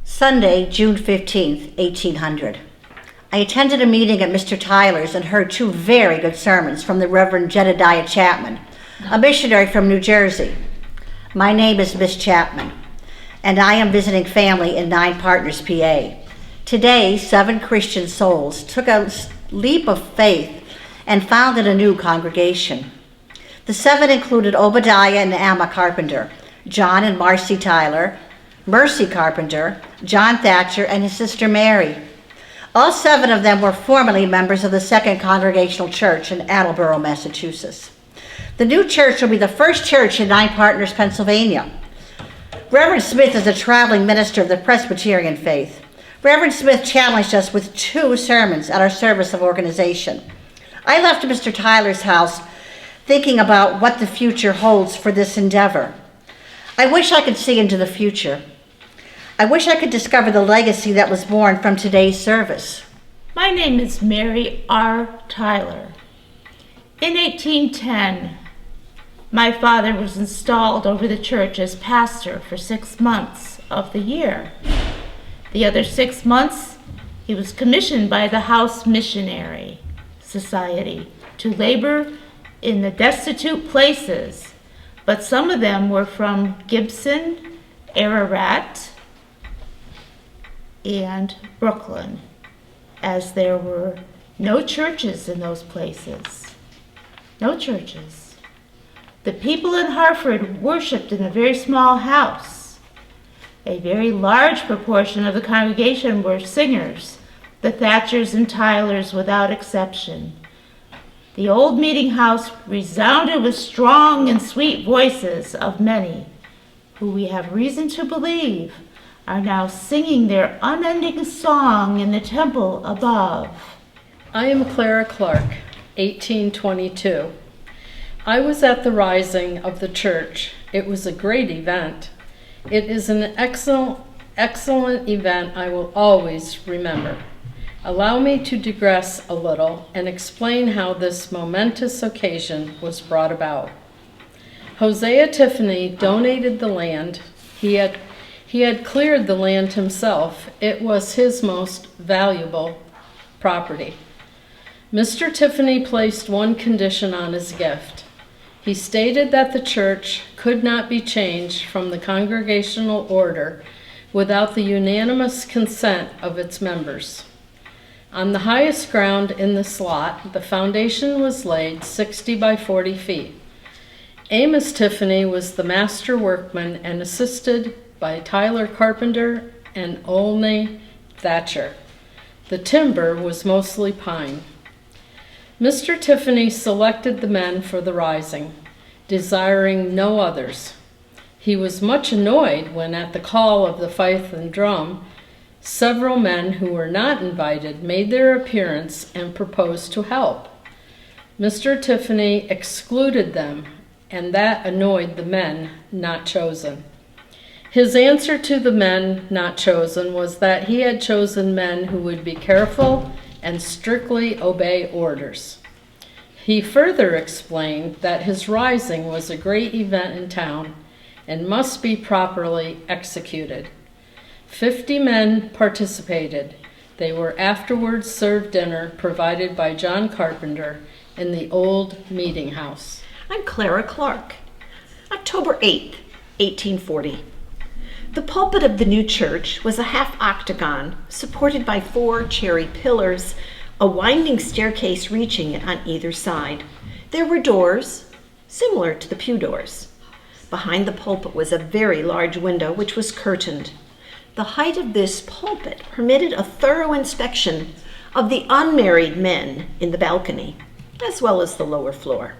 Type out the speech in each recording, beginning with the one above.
Sunday, June 15th, 1800. I attended a meeting at Mr. Tyler's and heard two very good sermons from the Reverend Jedediah Chapman, a missionary from New Jersey. My name is Miss Chapman, and I am visiting family in Nine Partners, PA. Today, 7 Christian souls took a leap of faith and founded a new congregation. The 7 included Obadiah and Amma Carpenter, John and Marcy Tyler, Mercy Carpenter, John Thatcher, and his sister Mary. All 7 of them were formerly members of the Second Congregational Church in Attleboro, Massachusetts. The new church will be the first church in Nine Partners, Pennsylvania. Reverend Smith is a traveling minister of the Presbyterian faith. Reverend Smith challenged us with 2 sermons at our service of organization. I left Mr. Tyler's house thinking about what the future holds for this endeavor. I wish I could see into the future. I wish I could discover the legacy that was born from today's service. My name is Mary R. Tyler. In 1810, my father was installed over the church as pastor for 6 months of the year. The other 6 months, he was commissioned by the House Missionary Society to labor in the destitute places, but some of them were from Gibson, Ararat, and Brooklyn, as there were no churches in those places. No churches. The people in Harford worshiped in a very small house. A very large proportion of the congregation were singers, the Thatchers and Tylers without exception. The old meeting house resounded with strong and sweet voices of many, who we have reason to believe are now singing their unending song in the temple above. I am Clara Clark, 1822. I was at the rising of the church. It was a great event. It is an excellent event I will always remember. Allow me to digress a little and explain how this momentous occasion was brought about. Hosea Tiffany donated the land. He had cleared the land himself. It was his most valuable property. Mr. Tiffany placed one condition on his gift. He stated that the church could not be changed from the Congregational order without the unanimous consent of its members. On the highest ground in the slot, the foundation was laid 60 by 40 feet. Amos Tiffany was the master workman and assisted by Tyler Carpenter and Olney Thatcher. The timber was mostly pine. Mr. Tiffany selected the men for the rising, desiring no others. He was much annoyed when, at the call of the fife and drum, several men who were not invited made their appearance and proposed to help. Mr. Tiffany excluded them, and that annoyed the men not chosen. His answer to the men not chosen was that he had chosen men who would be careful and strictly obey orders. He further explained that his rising was a great event in town and must be properly executed. 50 men participated. They were afterwards served dinner provided by John Carpenter in the old meeting house. I'm Clara Clark. October 8th, 1840. The pulpit of the new church was a half octagon supported by 4 cherry pillars, a winding staircase reaching it on either side. There were doors, similar to the pew doors. Behind the pulpit was a very large window which was curtained. The height of this pulpit permitted a thorough inspection of the unmarried men in the balcony, as well as the lower floor.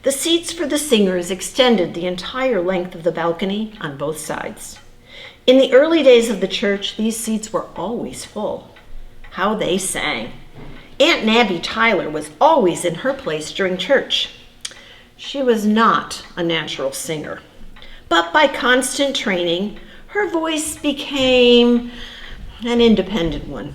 The seats for the singers extended the entire length of the balcony on both sides. In the early days of the church, these seats were always full. How they sang. Aunt Nabby Tyler was always in her place during church. She was not a natural singer, but by constant training, her voice became an independent one.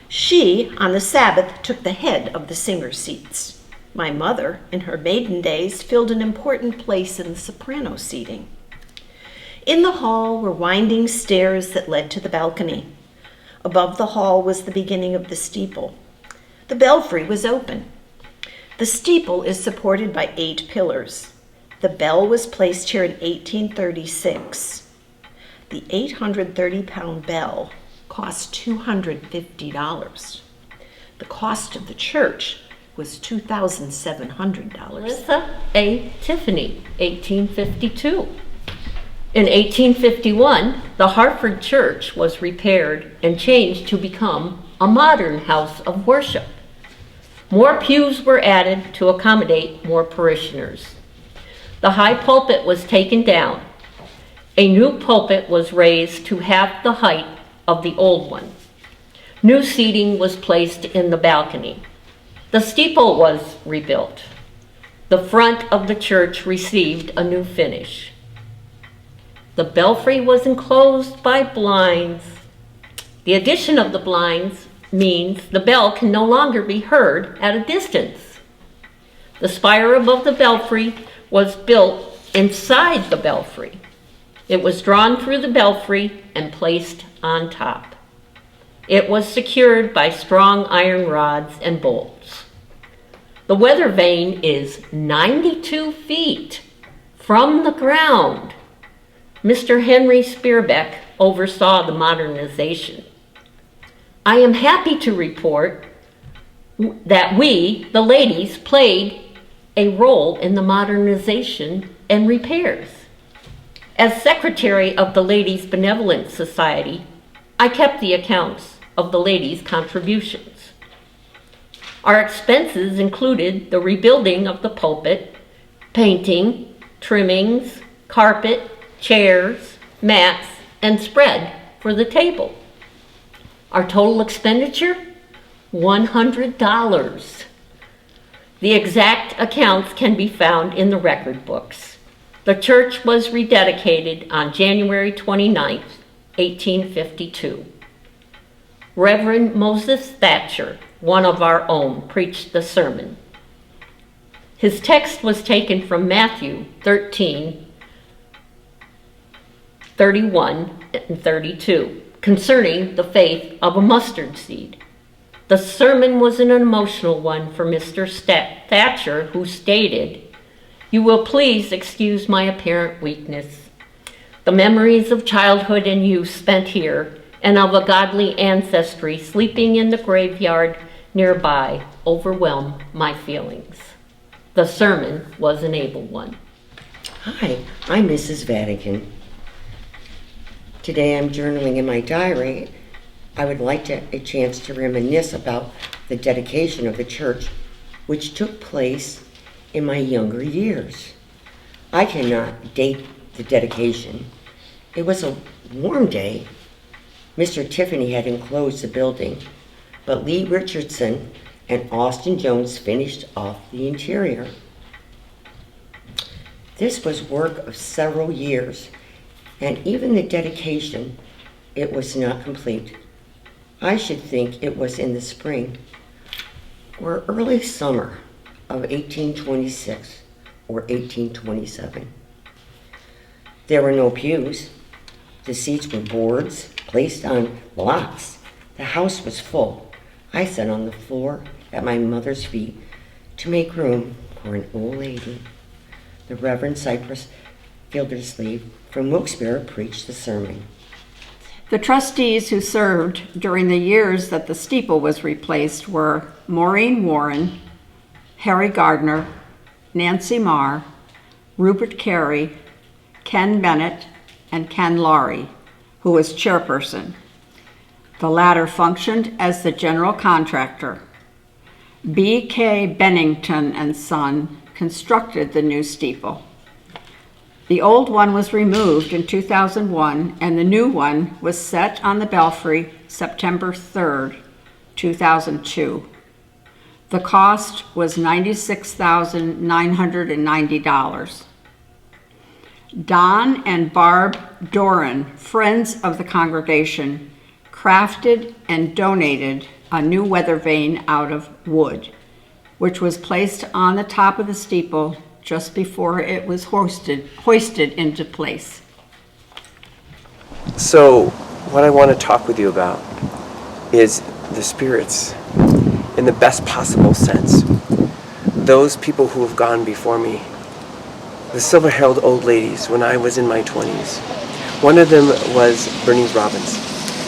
She, on the Sabbath, took the head of the singers' seats. My mother, in her maiden days, filled an important place in the soprano seating. In the hall were winding stairs that led to the balcony. Above the hall was the beginning of the steeple. The belfry was open. The steeple is supported by 8 pillars. The bell was placed here in 1836. The 830-pound bell cost $250. The cost of the church was $2,700. Melissa A. Tiffany, 1852. In 1851, the Harford church was repaired and changed to become a modern house of worship. More pews were added to accommodate more parishioners. The high pulpit was taken down. A new pulpit was raised to half the height of the old one. New seating was placed in the balcony. The steeple was rebuilt. The front of the church received a new finish. The belfry was enclosed by blinds. The addition of the blinds means the bell can no longer be heard at a distance. The spire above the belfry was built inside the belfry. It was drawn through the belfry and placed on top. It was secured by strong iron rods and bolts. The weather vane is 92 feet from the ground. Mr. Henry Spearbeck oversaw the modernization. I am happy to report that we, the ladies, played a role in the modernization and repairs. As secretary of the Ladies' Benevolent Society, I kept the accounts of the ladies' contributions. Our expenses included the rebuilding of the pulpit, painting, trimmings, carpet, chairs, mats, and spread for the table. Our total expenditure, $100. The exact accounts can be found in the record books. The church was rededicated on January 29th, 1852. Reverend Moses Thatcher, one of our own, preached the sermon. His text was taken from Matthew 13:31 and 32, concerning the faith of a mustard seed. The sermon was an emotional one for Mr. Thatcher, who stated, "You will please excuse my apparent weakness. The memories of childhood and youth spent here, and of a godly ancestry sleeping in the graveyard nearby, overwhelm my feelings." The sermon was an able one. Hi, I'm Mrs. Vatican. Today I'm journaling in my diary. I would like a chance to reminisce about the dedication of the church, which took place in my younger years. I cannot date the dedication. It was a warm day. Mr. Tiffany had enclosed the building, but Lee Richardson and Austin Jones finished off the interior. This was work of several years, and even the dedication, it was not complete. I should think it was in the spring or early summer of 1826 or 1827. There were no pews. The seats were boards placed on blocks. The house was full. I sat on the floor at my mother's feet to make room for an old lady. The Reverend Cypress Gildersleeve from Wilkes-Barre preached the sermon. The trustees who served during the years that the steeple was replaced were Maureen Warren, Harry Gardner, Nancy Marr, Rupert Carey, Ken Bennett, and Ken Laurie, who was chairperson. The latter functioned as the general contractor. B.K. Bennington and Son constructed the new steeple. The old one was removed in 2001, and the new one was set on the belfry September 3rd, 2002. The cost was $96,990. Don and Barb Doran, friends of the congregation, crafted and donated a new weather vane out of wood, which was placed on the top of the steeple just before it was hoisted into place. So, what I want to talk with you about is the spirits in the best possible sense. Those people who have gone before me. The silver-haired old ladies when I was in my 20s. One of them was Bernice Robbins.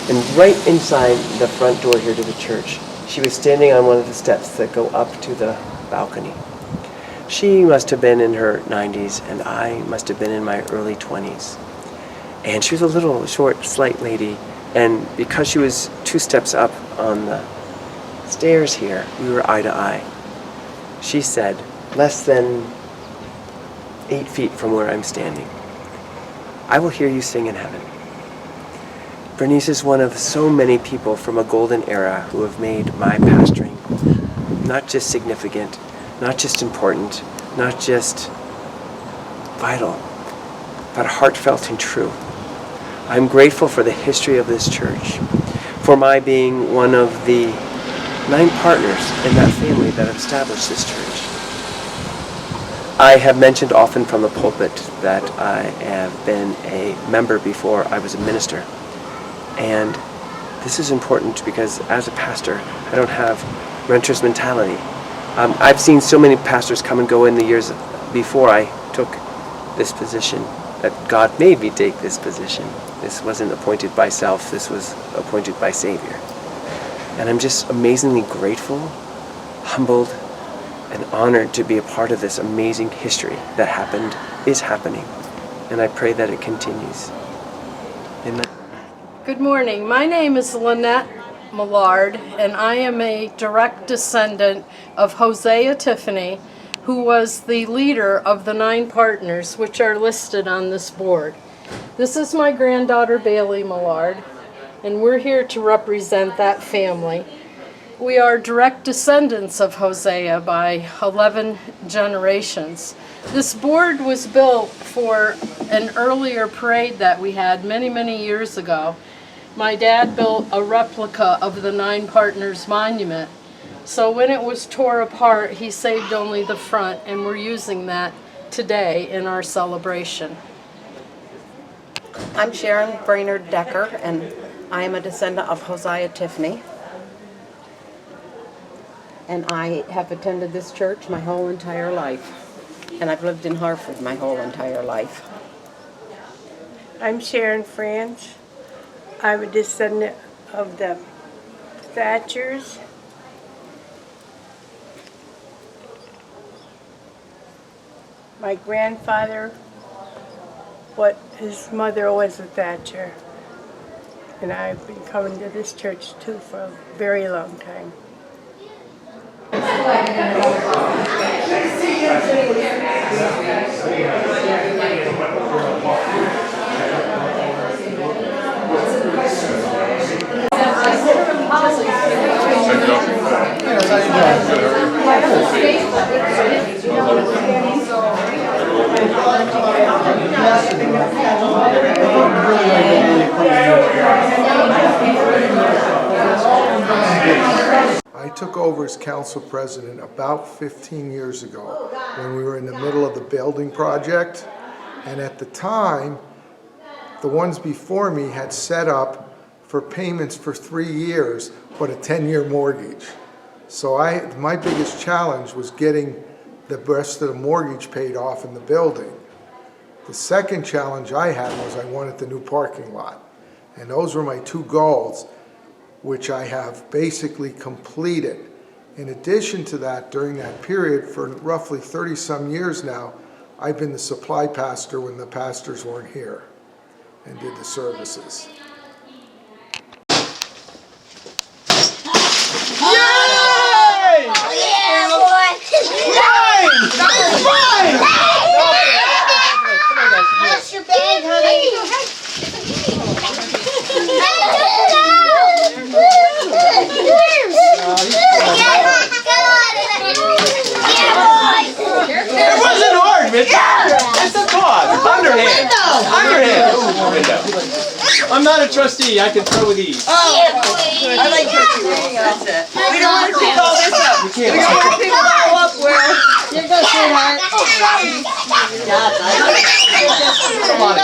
And right inside the front door here to the church, she was standing on one of the steps that go up to the balcony. She must have been in her 90s, and I must have been in my early 20s. And she was a little, short, slight lady, and because she was 2 steps up on the stairs here, we were eye to eye. She said, less than 8 feet from where I'm standing, "I will hear you sing in heaven." Bernice is one of so many people from a golden era who have made my pastoring not just significant, not just important, not just vital, but heartfelt and true. I'm grateful for the history of this church, for my being one of the 9 partners in that family that established this church. I have mentioned often from the pulpit that I have been a member before I was a minister. And this is important because as a pastor, I don't have renter's mentality. I've seen so many pastors come and go in the years before I took this position, that God made me take this position. This wasn't appointed by self, this was appointed by Savior. And I'm just amazingly grateful, humbled, and honored to be a part of this amazing history that happened, is happening. And I pray that it continues. Amen. Good morning. My name is Lynette Millard, and I am a direct descendant of Hosea Tiffany, who was the leader of the 9 partners which are listed on this board. This is my granddaughter Bailey Millard, and we're here to represent that family. We are direct descendants of Hosea by 11 generations. This board was built for an earlier parade that we had many, many years ago. My dad built a replica of the 9 Partners Monument. So when it was tore apart, he saved only the front, and we're using that today in our celebration. I'm Sharon Brainerd Decker, and I am a descendant of Hosea Tiffany. And I have attended this church my whole entire life. And I've lived in Harford my whole entire life. I'm Sharon Franch. I'm a descendant of the Thatchers. My grandfather, his mother was a Thatcher. And I've been coming to this church too for a very long time. I took over as council president about 15 years ago when we were in the middle of the building project. And at the time, the ones before me had set up for payments for 3 years, but a 10-year mortgage. So my biggest challenge was getting the rest of the mortgage paid off in the building. The second challenge I had was I wanted the new parking lot. And those were my 2 goals, which I have basically completed. In addition to that, during that period, for roughly 30-some years now, I've been the supply pastor when the pastors weren't here and did the services. Yay! Oh, yeah, boy! Yay! That was fun! Come on, guys. That's your bag, honey. It wasn't hard, Mitch. It's a cause. Underhand. I'm not a trustee. I can throw with ease. Oh, I like trustee. That's it. We don't want to pick all this up. You can't. We don't want to pick it all up, Will. Here you go, sweetheart. Come on,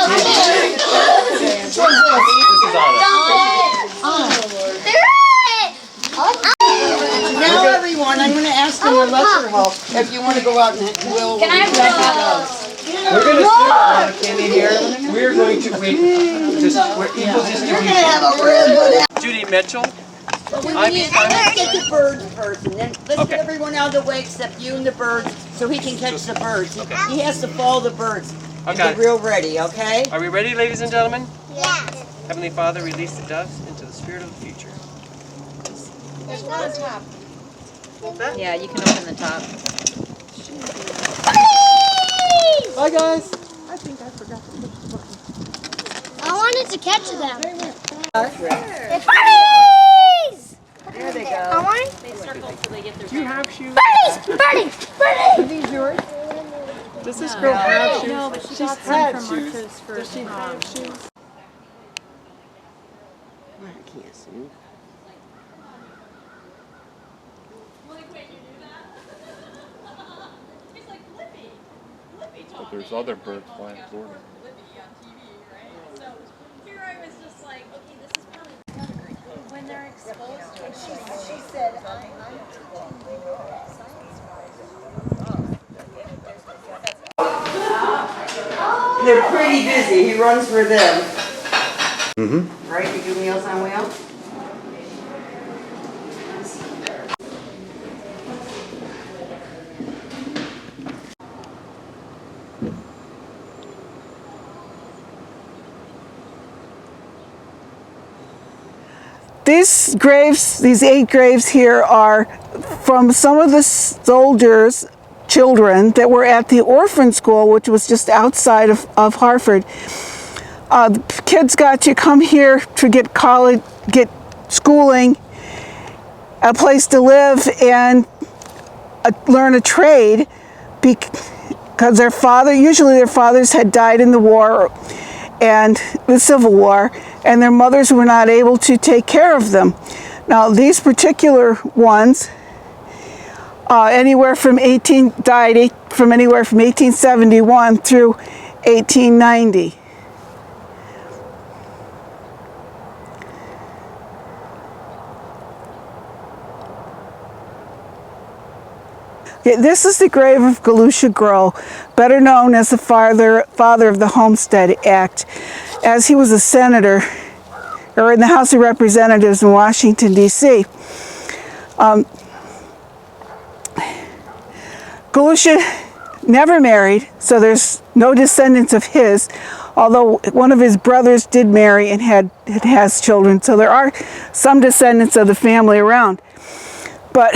our lecture hall if you want to go out and we'll. Can I We're going to sit Candy here. We're going to wait. Judy Mitchell. I'm gonna get the birds first, and then let's get everyone out of the way except you and the birds, so he can catch the birds. He has to follow the birds. Okay. Be real ready, okay? Are we ready, ladies and gentlemen? Yes. Heavenly Father, release the doves into the spirit of the future. There's one on top. Yeah, you can open the top. Bye, guys. I think I forgot to push the button. I wanted to catch them. Birdies! There they go. I want. They circle so they get their. Do you have shoes? Birdies! Birdies! Birdies! Are these yours? Does this girl have shoes? No, but she got had some from shoes. Martha's for Does she have shoes? I can't see. But there's other birds flying toward him. When they're exposed to it, she said, They're pretty busy. He runs for them. Mm-hmm. Right? You do Meals on Wheels? These graves, these 8 graves here, are from some of the soldiers' children that were at the orphan school, which was just outside of Harford. The kids got to come here to get college, get schooling, a place to live, and learn a trade, because usually their fathers had died in the war and the Civil War, and their mothers were not able to take care of them. Now, these particular ones, died anywhere from 1871 through 1890. This is the grave of Galusha Grow, better known as the father of the Homestead Act, as he was a senator, or in the House of Representatives in Washington, D.C. Galusha never married, so there's no descendants of his, although one of his brothers did marry and has children, so there are some descendants of the family around. But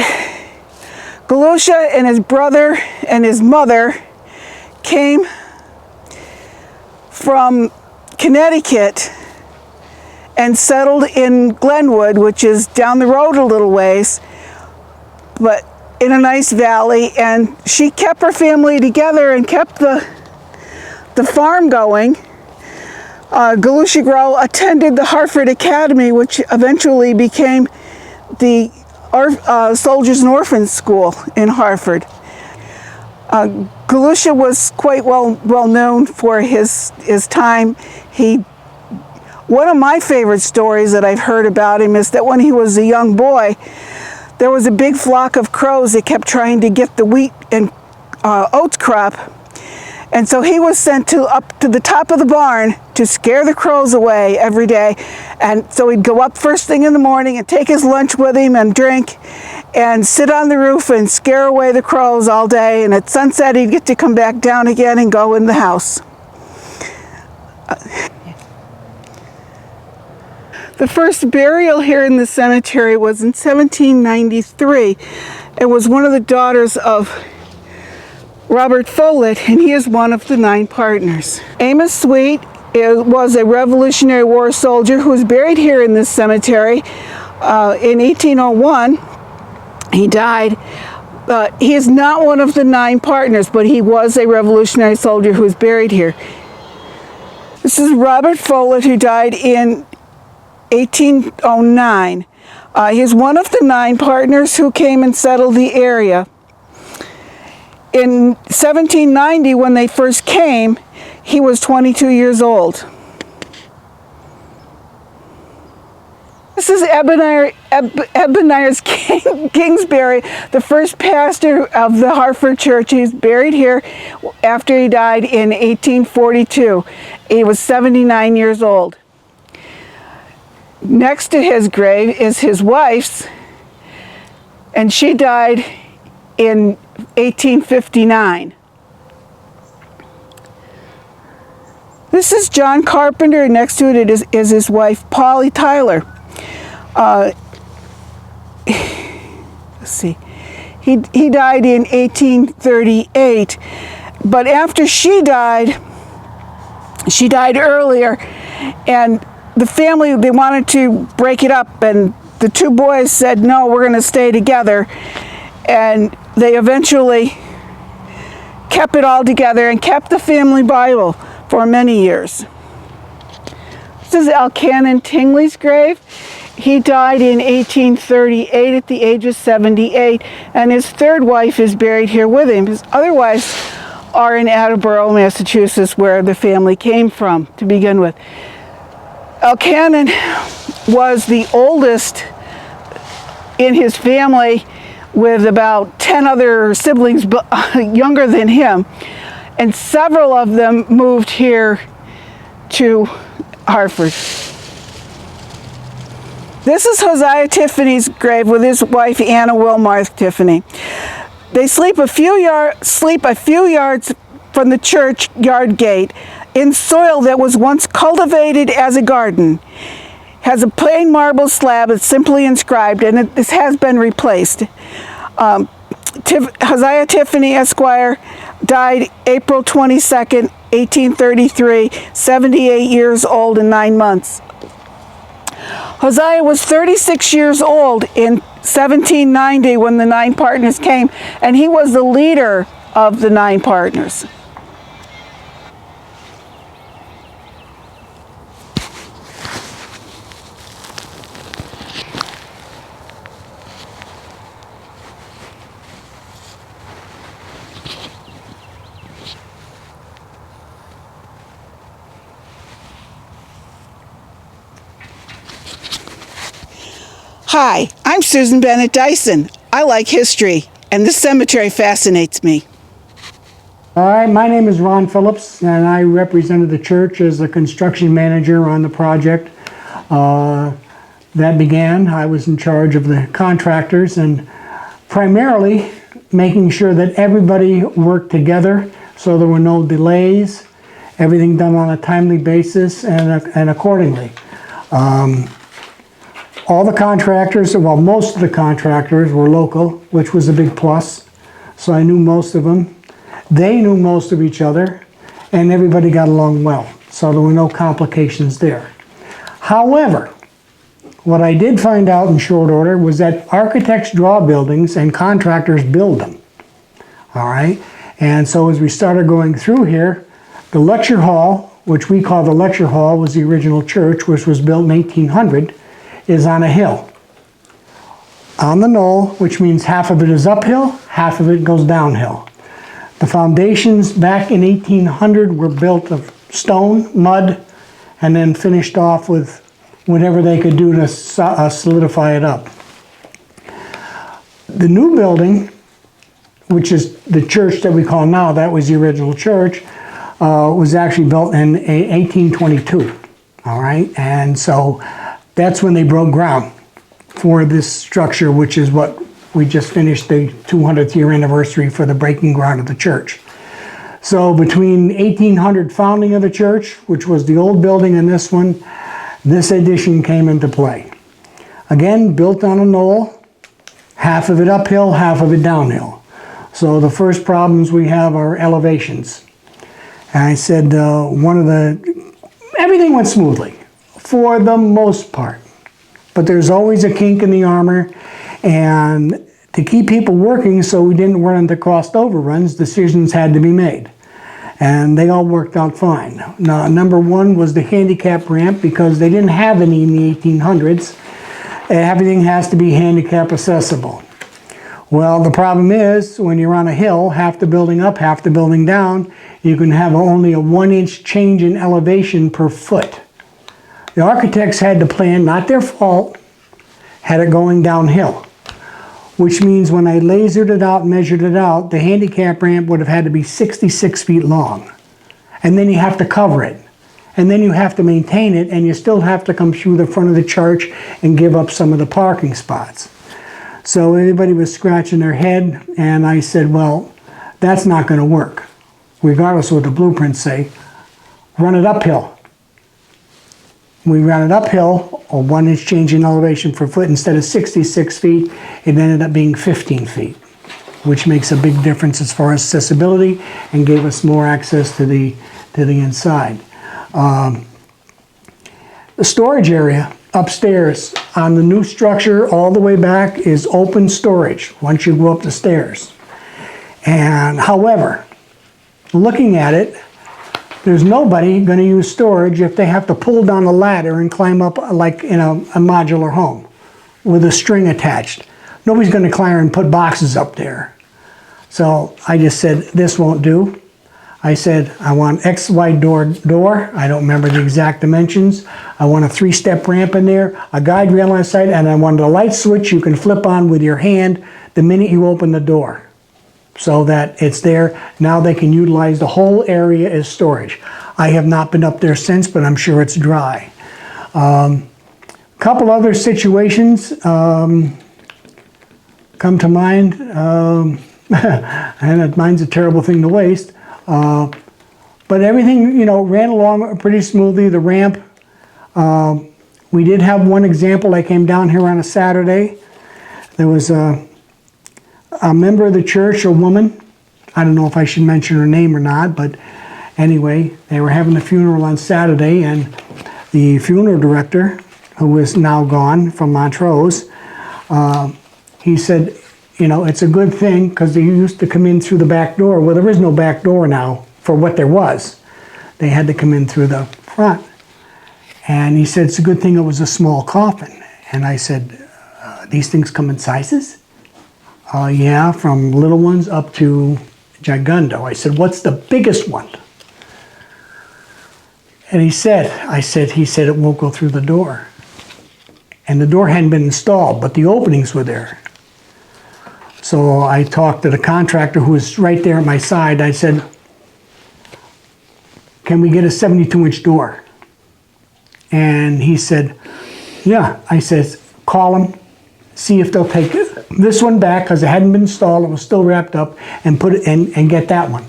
Galusha and his brother and his mother came from Connecticut and settled in Glenwood, which is down the road a little ways, but in a nice valley, and she kept her family together and kept the farm going. Galusha Grow attended the Harford Academy, which eventually became the Soldiers and Orphans School in Harford. Galusha was quite well known for his time. One of my favorite stories that I've heard about him is that when he was a young boy, there was a big flock of crows that kept trying to get the wheat and oats crop. And so he was sent up to the top of the barn to scare the crows away every day. And so he'd go up first thing in the morning and take his lunch with him and drink and sit on the roof and scare away the crows all day. And at sunset, he'd get to come back down again and go in the house. The first burial here in the cemetery was in 1793. It was one of the daughters of Robert Follett, and he is one of the 9 partners. Amos Sweet was a Revolutionary War soldier who was buried here in this cemetery. In 1801, he died. He is not one of the 9 partners, but he was a Revolutionary soldier who was buried here. This is Robert Follett, who died in 1809. He is one of the 9 partners who came and settled the area. In 1790, when they first came, he was 22 years old. This is Ebenezer Kingsbury, the first pastor of the Harford Church. He's buried here after he died in 1842. He was 79 years old. Next to his grave is his wife's, and she died in 1859. This is John Carpenter, and next to it is his wife, Polly Tyler. Let's see, he died in 1838, but after she died earlier, and the family, they wanted to break it up, and the two boys said, no, we're going to stay together, and they eventually kept it all together and kept the family Bible for many years. This is Elkanah Tingley's grave. He died in 1838 at the age of 78, and his third wife is buried here with him. His other wives are in Attleboro, Massachusetts, where the family came from to begin with. Elkanah was the oldest in his family, with about 10 other siblings younger than him, and several of them moved here to Harford. This is Hosea Tiffany's grave with his wife Anna Wilmarth Tiffany. They sleep a few yards from the church yard gate in soil that was once cultivated as a garden. Has a plain marble slab that's simply inscribed, and this has been replaced. Hosea Tiffany Esquire died April 22nd, 1833, 78 years old and 9 months. Hosea was 36 years old in 1790 when the 9 partners came, and he was the leader of the 9 partners. Hi, I'm Susan Bennett Dyson. I like history, and this cemetery fascinates me. All right, my name is Ron Phillips, and I represented the church as the construction manager on the project. That began, I was in charge of the contractors and primarily making sure that everybody worked together so there were no delays, everything done on a timely basis and accordingly. All the contractors, well, most of the contractors were local, which was a big plus. So I knew most of them. They knew most of each other, and everybody got along well. So there were no complications there. However, what I did find out in short order was that architects draw buildings and contractors build them. All right? And so as we started going through here, the lecture hall, which we call the lecture hall, was the original church, which was built in 1800, is on a hill. On the knoll, which means half of it is uphill, half of it goes downhill. The foundations back in 1800 were built of stone, mud, and then finished off with whatever they could do to solidify it up. The new building, which is the church that we call now, that was the original church, was actually built in 1822, all right? And so that's when they broke ground for this structure, which is what we just finished the 200th year anniversary for the breaking ground of the church. So between 1800 founding of the church, which was the old building, and this one, this addition came into play. Again, built on a knoll, half of it uphill, half of it downhill. So the first problems we have are elevations. And I said everything went smoothly for the most part. But there's always a kink in the armor, and to keep people working so we didn't run into crossed overruns, decisions had to be made. And they all worked out fine. Now, number one was the handicap ramp, because they didn't have any in the 1800s. Everything has to be handicap accessible. Well, the problem is, when you're on a hill, half the building up, half the building down, you can have only a 1-inch change in elevation per foot. The architects had to plan, not their fault, had it going downhill, which means when I lasered it out and measured it out, the handicap ramp would have had to be 66 feet long. And then you have to cover it. And then you have to maintain it, and you still have to come through the front of the church and give up some of the parking spots. So everybody was scratching their head, and I said, well, that's not going to work. Regardless of what the blueprints say, run it uphill. We ran it uphill, or 1 inch change in elevation per foot. Instead of 66 feet, it ended up being 15 feet, which makes a big difference as far as accessibility and gave us more access to the inside. The storage area upstairs on the new structure all the way back is open storage once you go up the stairs. And however, looking at it, there's nobody going to use storage if they have to pull down a ladder and climb up like in a modular home with a string attached. Nobody's going to climb and put boxes up there. So I just said, this won't do. I said, I want X wide door. I don't remember the exact dimensions. I want a 3-step ramp in there, a guide rail on the side, and I wanted a light switch you can flip on with your hand the minute you open the door, so that it's there. Now they can utilize the whole area as storage. I have not been up there since, but I'm sure it's dry. Couple other situations come to mind, and mine's a terrible thing to waste. But everything, ran along pretty smoothly. The ramp, we did have one example. I came down here on a Saturday. There was a member of the church, a woman. I don't know if I should mention her name or not, but anyway, they were having the funeral on Saturday, and the funeral director, who is now gone from Montrose, he said, it's a good thing because they used to come in through the back door. Well, there is no back door now for what there was. They had to come in through the front. And he said, it's a good thing it was a small coffin. And I said, these things come in sizes? Yeah, from little ones up to gigundo. I said, what's the biggest one? And he said, it won't go through the door. And the door hadn't been installed, but the openings were there. So I talked to the contractor who was right there at my side. I said, can we get a 72-inch door? And he said, yeah. I said, call them, see if they'll take this one back because it hadn't been installed, it was still wrapped up, and put it in and get that one.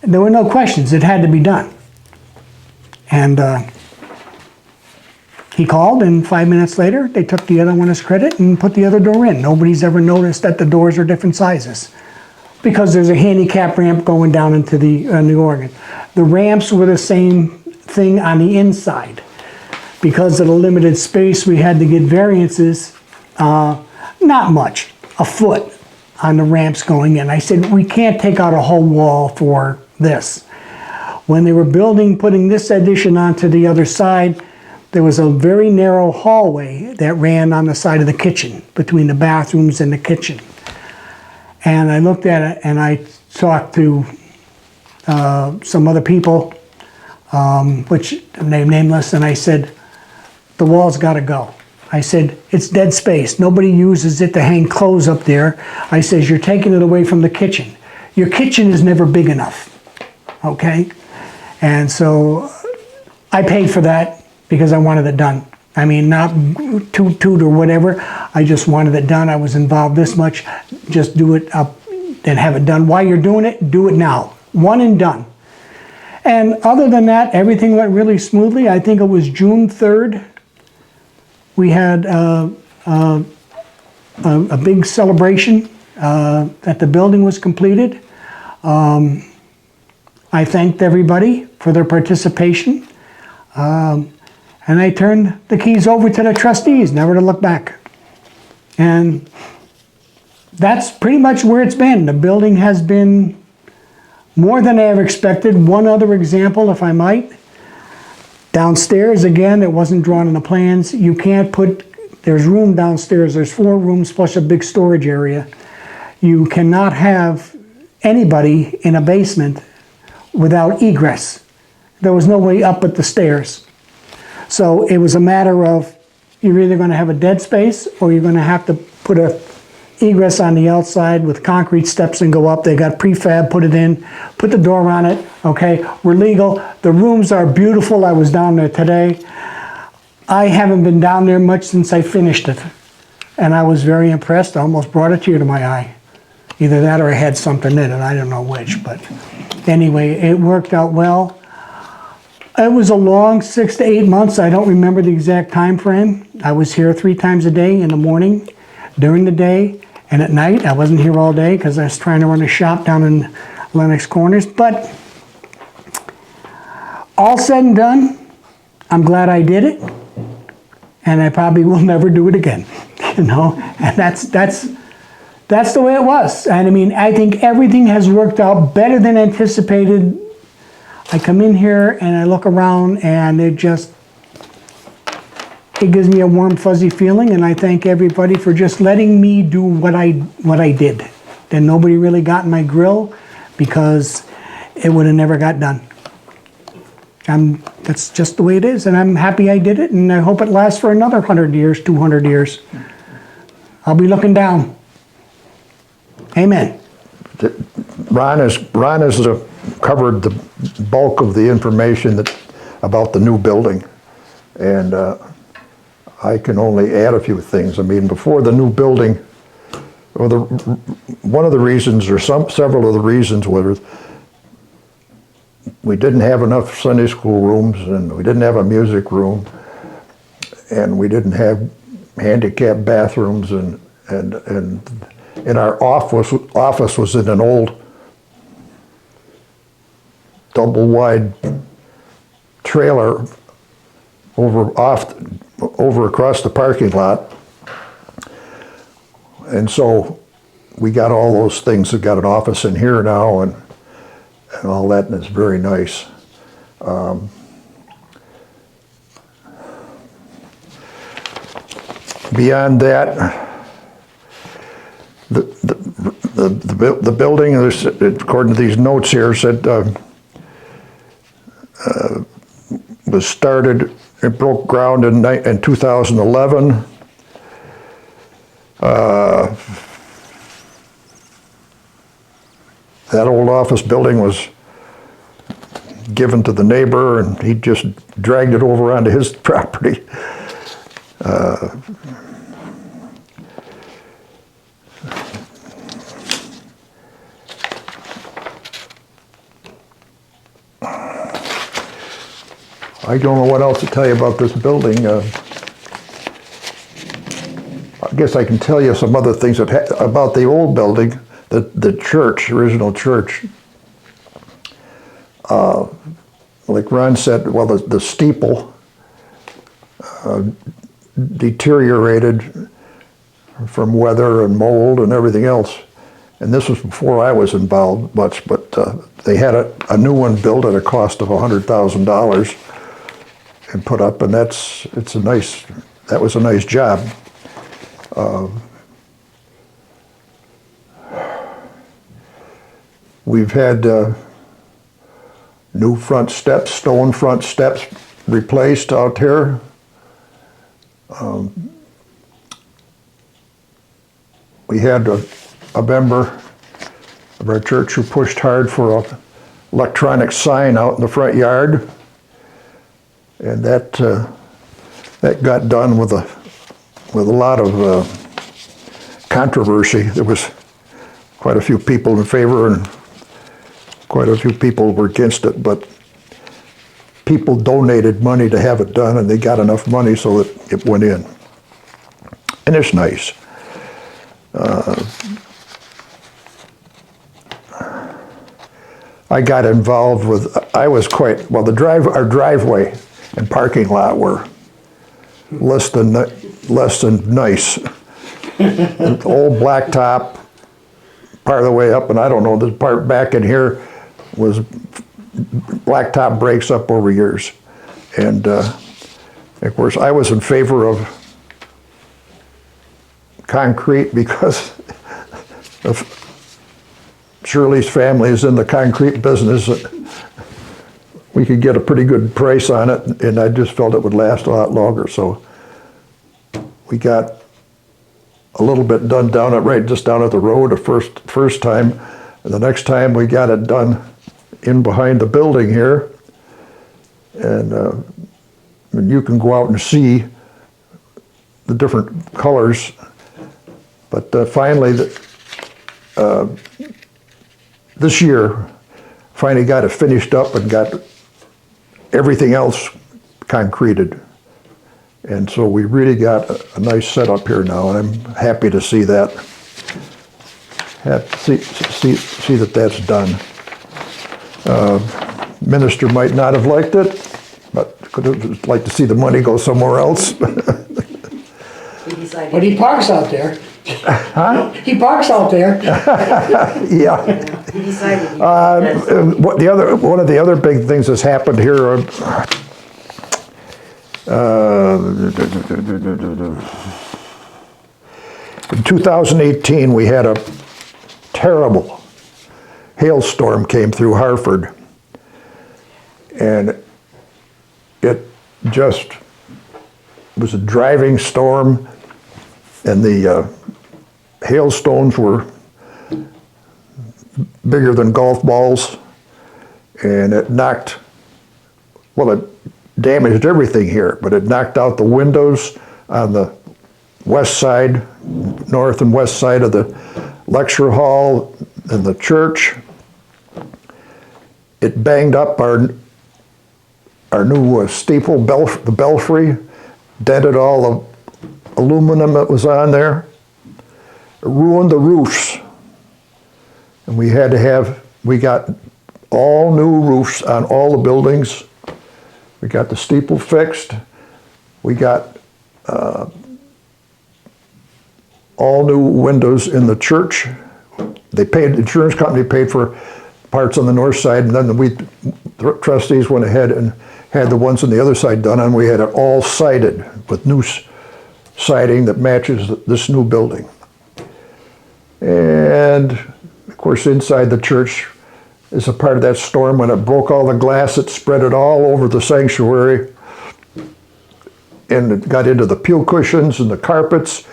And there were no questions, it had to be done. And he called, and 5 minutes later, they took the other one as credit and put the other door in. Nobody's ever noticed that the doors are different sizes because there's a handicap ramp going down into the organ. The ramps were the same thing on the inside. Because of the limited space, we had to get variances, not much, a foot on the ramps going in. I said, we can't take out a whole wall for this. When they were putting this addition onto the other side, there was a very narrow hallway that ran on the side of the kitchen, between the bathrooms and the kitchen. And I looked at it and I talked to some other people, which nameless, and I said, the wall's got to go. I said, it's dead space. Nobody uses it to hang clothes up there. I says, you're taking it away from the kitchen. Your kitchen is never big enough, okay? And so I paid for that because I wanted it done. I mean, not toot or whatever. I just wanted it done. I was involved this much. Just do it up and have it done. While you're doing it, do it now. One and done. And other than that, everything went really smoothly. I think it was June 3rd. We had a big celebration that the building was completed. I thanked everybody for their participation. And I turned the keys over to the trustees, never to look back. And that's pretty much where it's been. The building has been more than I ever expected. One other example, if I might. Downstairs, again, it wasn't drawn in the plans. You can't there's room downstairs. There's 4 rooms plus a big storage area. You cannot have anybody in a basement without egress. There was no way up but the stairs. So it was a matter of you're either going to have a dead space or you're going to have to put a egress on the outside with concrete steps and go up. They got prefab, put it in, put the door on it. Okay, we're legal. The rooms are beautiful. I was down there today. I haven't been down there much since I finished it. And I was very impressed. I almost brought a tear to my eye. Either that or I had something in it. I don't know which. But anyway, it worked out well. It was a long 6 to 8 months. I don't remember the exact time frame. I was here 3 times a day, in the morning, during the day, and at night. I wasn't here all day because I was trying to run a shop down in Lenox Corners. But all said and done, I'm glad I did it, and I probably will never do it again. You know, and that's the way it was. And I mean, I think everything has worked out better than anticipated. I come in here and I look around and it gives me a warm fuzzy feeling, and I thank everybody for just letting me do what I did. Then nobody really got in my grill because it would have never got done. That's just the way it is, and I'm happy I did it, and I hope it lasts for another 100 years, 200 years. I'll be looking down. Amen. Ron has covered the bulk of the information about the new building, and I can only add a few things. I mean, before the new building, one of the reasons, or several of the reasons, were we didn't have enough Sunday school rooms, and we didn't have a music room, and we didn't have handicapped bathrooms, and our office was in an old double-wide trailer over across the parking lot. And so we got all those things. We've got an office in here now and all that, and it's very nice. Beyond that, the building, according to these notes here, said was started, it broke ground in 2011. That old office building was given to the neighbor, and he just dragged it over onto his property. I don't know what else to tell you about this building. I guess I can tell you some other things about the old building, the church, original church. Like Ron said, well, the steeple deteriorated from weather and mold and everything else. And this was before I was involved much, but they had a new one built at a cost of $100,000 and put up, and that was a nice job. We've had new front steps, stone front steps replaced out here. We had a member of our church who pushed hard for an electronic sign out in the front yard, and that got done with a lot of controversy. There was quite a few people in favor and quite a few people were against it, but people donated money to have it done, and they got enough money so that it went in. And it's nice. I got involved with, our driveway and parking lot were less than nice. Old blacktop, part of the way up, and I don't know, the part back in here was blacktop breaks up over years. And of course, I was in favor of concrete because of Shirley's family is in the concrete business. We could get a pretty good price on it, and I just felt it would last a lot longer. So we got a little bit done down at, right just down at the road the first time. And the next time we got it done in behind the building here. And you can go out and see the different colors. But finally, this year, finally got it finished up and got everything else concreted. And so we really got a nice setup here now, and I'm happy to see that. See that that's done. Minister might not have liked it, but could have liked to see the money go somewhere else. But he parks out there. Huh? He parks out there. Yeah. He decided. One of the other big things that's happened here. In 2018, we had a terrible hailstorm came through Harford, and it just was a driving storm, and the hailstones were bigger than golf balls, and it knocked, well, it damaged everything here, but it knocked out the windows on the west side, north and west side of the lecture hall and the church. It banged up our new steeple, the belfry, dented all the aluminum that was on there. It ruined the roofs. And we got all new roofs on all the buildings. We got the steeple fixed. We got all new windows in the church. The insurance company paid for parts on the north side, and then the trustees went ahead and had the ones on the other side done, and we had it all sided with new siding that matches this new building. And of course, inside the church is a part of that storm. When it broke all the glass, it spread it all over the sanctuary, and it got into the pew cushions and the carpets.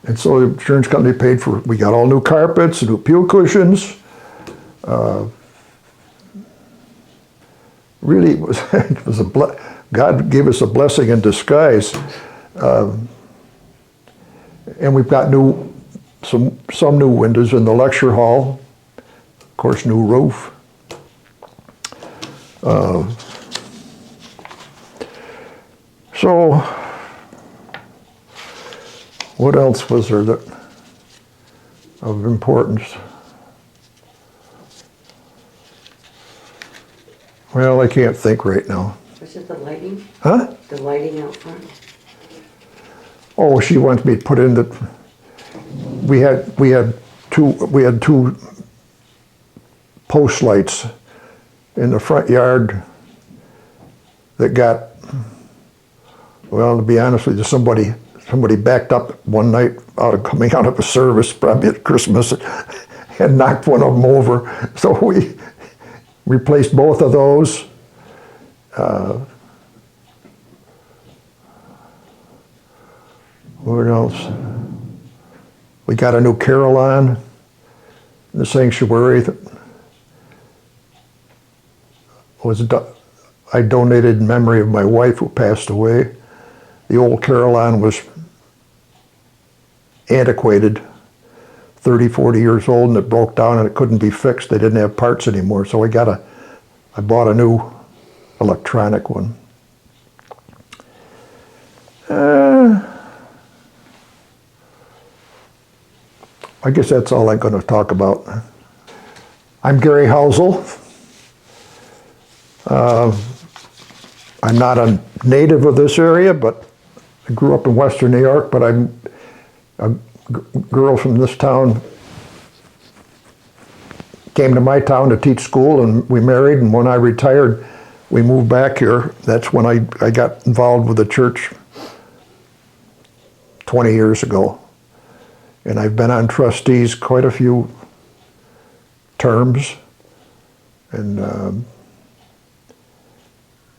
And so the insurance company paid for, we got all new carpets, new pew cushions. Really, it was God gave us a blessing in disguise. And we've got some new windows in the lecture hall. Of course, new roof. So, what else was there of importance? Well, I can't think right now. Was it the lighting? Huh? The lighting out front? Oh, she wants me to put in the. We had two post lights in the front yard that got. Well, to be honest with you, somebody backed up one night coming out of a service, probably at Christmas, and knocked one of them over. So we replaced both of those. What else? We got a new carol on in the sanctuary that I donated in memory of my wife who passed away. The old carillon was antiquated, 30, 40 years old, and it broke down and it couldn't be fixed. They didn't have parts anymore, so I bought a new electronic one. I guess that's all I'm going to talk about. I'm Gary Housel. I'm not a native of this area, but I grew up in Western New York, but I'm a girl from this town came to my town to teach school, and we married, and when I retired, we moved back here. That's when I got involved with the church 20 years ago. And I've been on trustees quite a few terms, and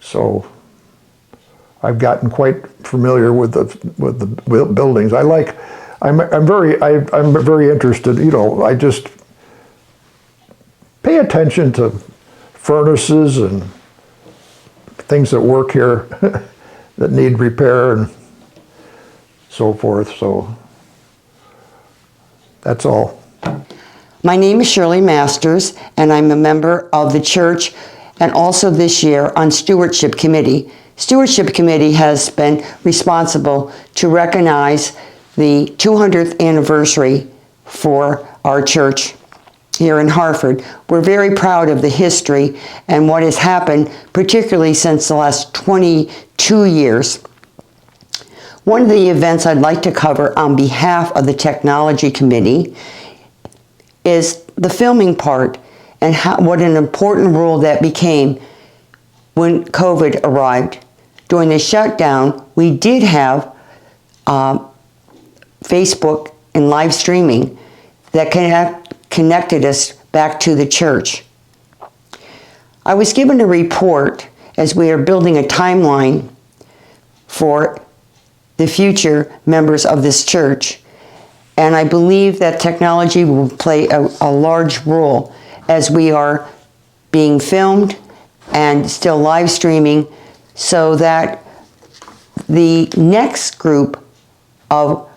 so I've gotten quite familiar with the buildings. I'm very interested. You know, I just pay attention to furnaces and things that work here that need repair and so forth. So that's all. My name is Shirley Masters, and I'm a member of the church and also this year on Stewardship Committee. Stewardship Committee has been responsible to recognize the 200th anniversary for our church here in Harford. We're very proud of the history and what has happened, particularly since the last 22 years. One of the events I'd like to cover on behalf of the Technology Committee is the filming part and what an important role that became when COVID arrived. During the shutdown, we did have Facebook and live streaming that connected us back to the church. I was given a report as we are building a timeline for the future members of this church, and I believe that technology will play a large role as we are being filmed and still live streaming, so that the next group of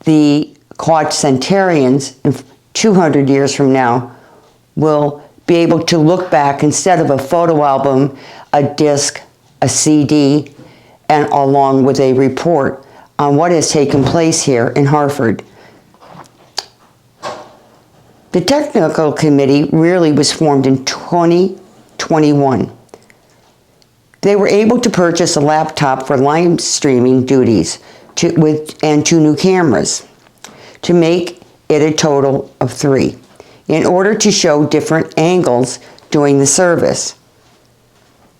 the quadcentenarians, 200 years from now, will be able to look back instead of a photo album, a disc, a CD, and along with a report on what has taken place here in Harford. The technical committee really was formed in 2021. They were able to purchase a laptop for live streaming duties and 2 new cameras to make it a total of 3 in order to show different angles during the service.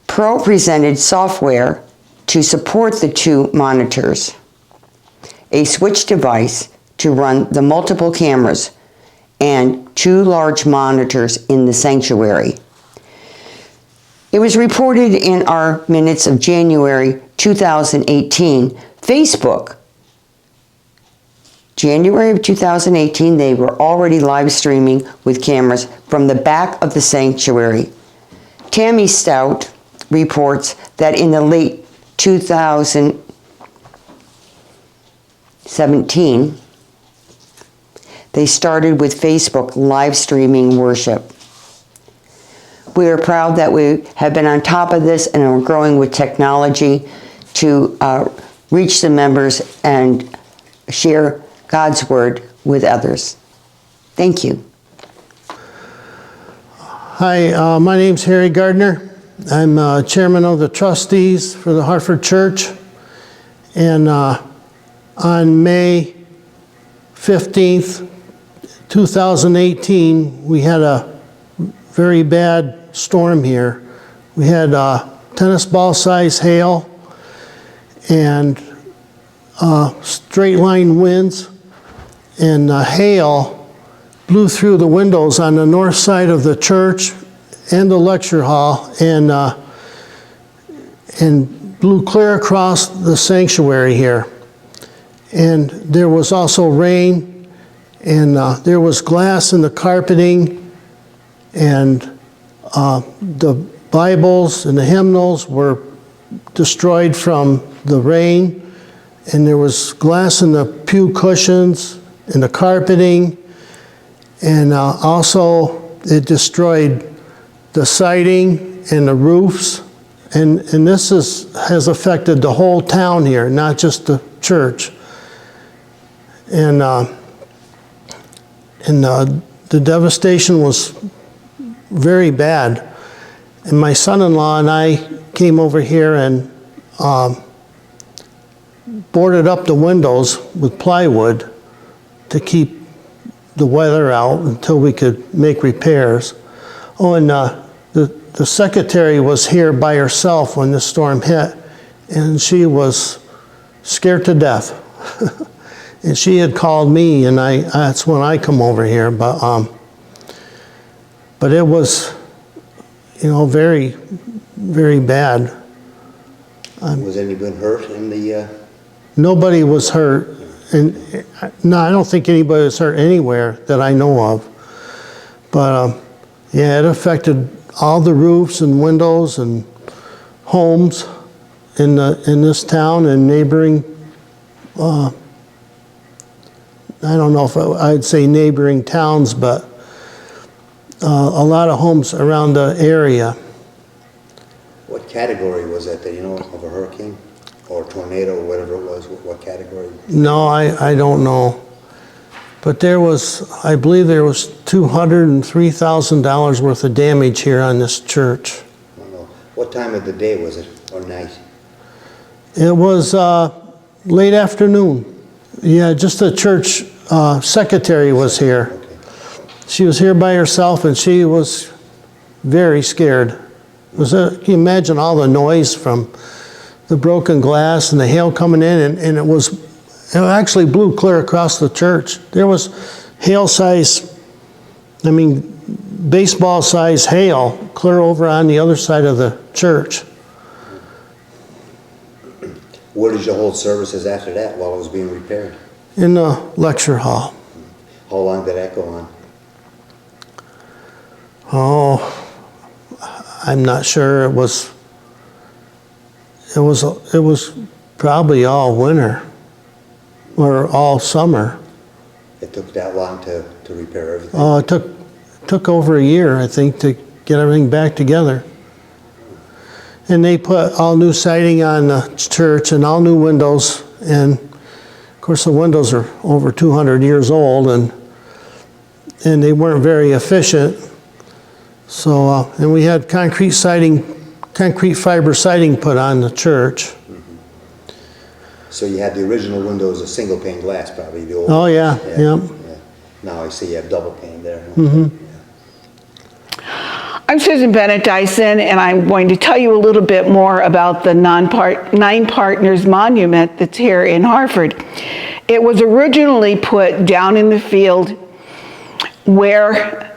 Pro presented software to support the 2 monitors, a switch device to run the multiple cameras, and 2 large monitors in the sanctuary. It was reported in our minutes of January 2018. Facebook, January of 2018, they were already live streaming with cameras from the back of the sanctuary. Tammy Stout reports that in the late 2017, they started with Facebook live streaming worship. We are proud that we have been on top of this and are growing with technology to reach the members and share God's word with others. Thank you. Hi, my name's Harry Gardner. I'm chairman of the trustees for the Harford Church. And on May 15th, 2018, we had a very bad storm here. We had tennis ball size hail and straight line winds, and hail blew through the windows on the north side of the church and the lecture hall, and blew clear across the sanctuary here. And there was also rain, and there was glass in the carpeting, and the Bibles and the hymnals were destroyed from the rain, and there was glass in the pew cushions and the carpeting, and also it destroyed the siding and the roofs, and this has affected the whole town here, not just the church. And the devastation was very bad. And my son-in-law and I came over here and boarded up the windows with plywood to keep the weather out until we could make repairs. Oh, and the secretary was here by herself when the storm hit, and she was scared to death. And she had called me, and that's when I come over here. But it was, very, very bad. Was anyone hurt in the, Nobody was hurt, and no, I don't think anybody was hurt anywhere that I know of. But yeah, it affected all the roofs and windows and homes in this town and neighboring. I don't know if I'd say neighboring towns, but a lot of homes around the area. what category was that, do you know, of a hurricane? Or tornado, or whatever it was, what category? No, I don't know. But there was, I believe there was $203,000 worth of damage here on this church. I don't know. What time of the day was it, or night? It was late afternoon. Yeah, just the church secretary was here. Okay. She was here by herself and she was very scared. Can you imagine all the noise from the broken glass and the hail coming in, and it actually blew clear across the church. There was hail size, baseball size hail clear over on the other side of the church. Where did you hold services after that while it was being repaired? In the lecture hall. How long did that go on? Oh, I'm not sure. It was probably all winter or all summer. It took that long to repair everything? Oh, it took over a year, I think, to get everything back together. And they put all new siding on the church and all new windows. And of course, the windows are over 200 years old, and they weren't very efficient. So, and we had concrete fiber siding put on the church. So you had the original windows of single pane glass, probably the old. Oh yeah, yeah. Now I see you have double pane there. Mm-hmm. I'm Susan Bennett Dyson, and I'm going to tell you a little bit more about the Nine Partners Monument that's here in Harford. It was originally put down in the field where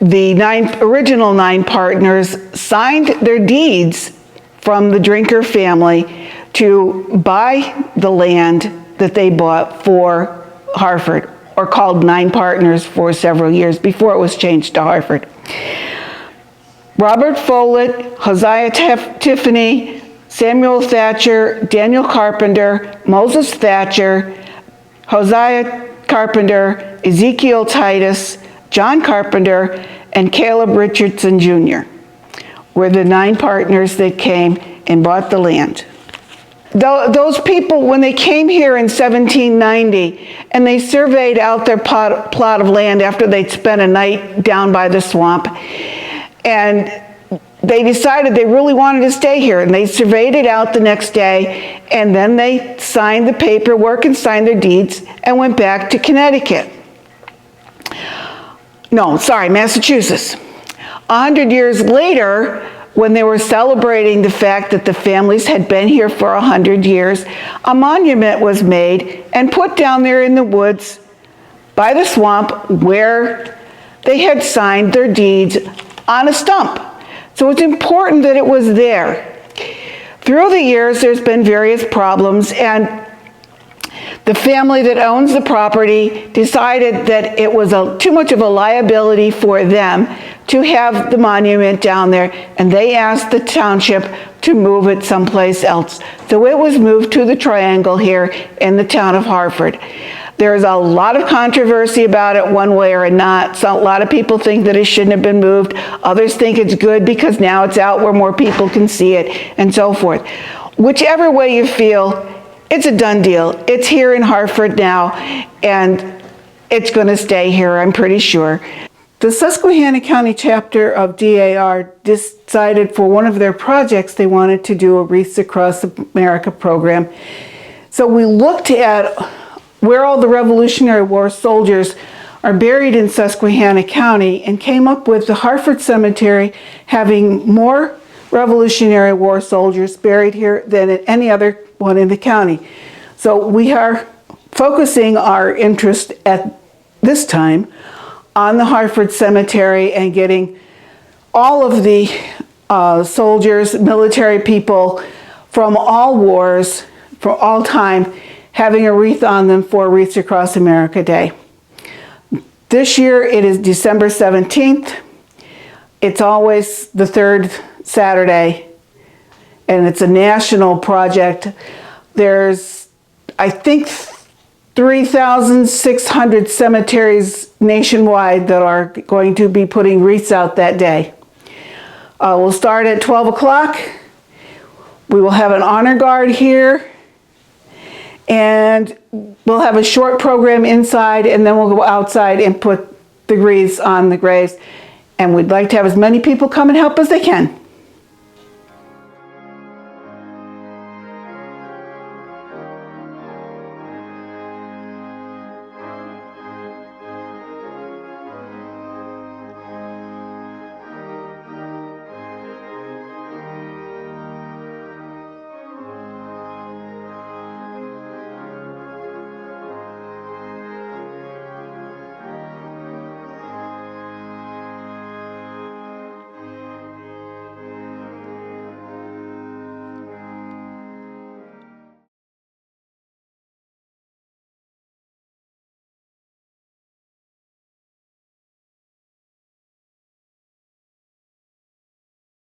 the original nine partners signed their deeds from the Drinker family to buy the land that they bought for Harford, or called Nine Partners for several years before it was changed to Harford. Robert Follett, Hosea Tiffany, Samuel Thatcher, Daniel Carpenter, Moses Thatcher, Hosea Carpenter, Ezekiel Titus, John Carpenter, and Caleb Richardson Jr. were the nine partners that came and bought the land. Those people, when they came here in 1790 and they surveyed out their plot of land after they'd spent a night down by the swamp, and they decided they really wanted to stay here, and they surveyed it out the next day, and then they signed the paperwork and signed their deeds and went back to Connecticut. No, sorry, Massachusetts. 100 years later, when they were celebrating the fact that the families had been here for 100 years, a monument was made and put down there in the woods by the swamp where they had signed their deeds on a stump. So it's important that it was there. Through the years, there's been various problems, and the family that owns the property decided that it was too much of a liability for them to have the monument down there, and they asked the township to move it someplace else. So it was moved to the Triangle here in the town of Harford. There's a lot of controversy about it one way or not. So a lot of people think that it shouldn't have been moved. Others think it's good because now it's out where more people can see it, and so forth. Whichever way you feel, it's a done deal. It's here in Harford now, and it's going to stay here, I'm pretty sure. The Susquehanna County chapter of DAR decided for one of their projects they wanted to do a Wreaths Across America program. So we looked at where all the Revolutionary War soldiers are buried in Susquehanna County and came up with the Harford Cemetery having more Revolutionary War soldiers buried here than at any other one in the county. So we are focusing our interest at this time on the Harford Cemetery and getting all of the soldiers, military people from all wars, for all time, having a wreath on them for Wreaths Across America Day. This year it is December 17th. It's always the third Saturday, and it's a national project. There's, I think, 3,600 cemeteries nationwide that are going to be putting wreaths out that day. We'll start at 12 o'clock. We will have an honor guard here, and we'll have a short program inside, and then we'll go outside and put the wreaths on the graves. And we'd like to have as many people come and help as they can.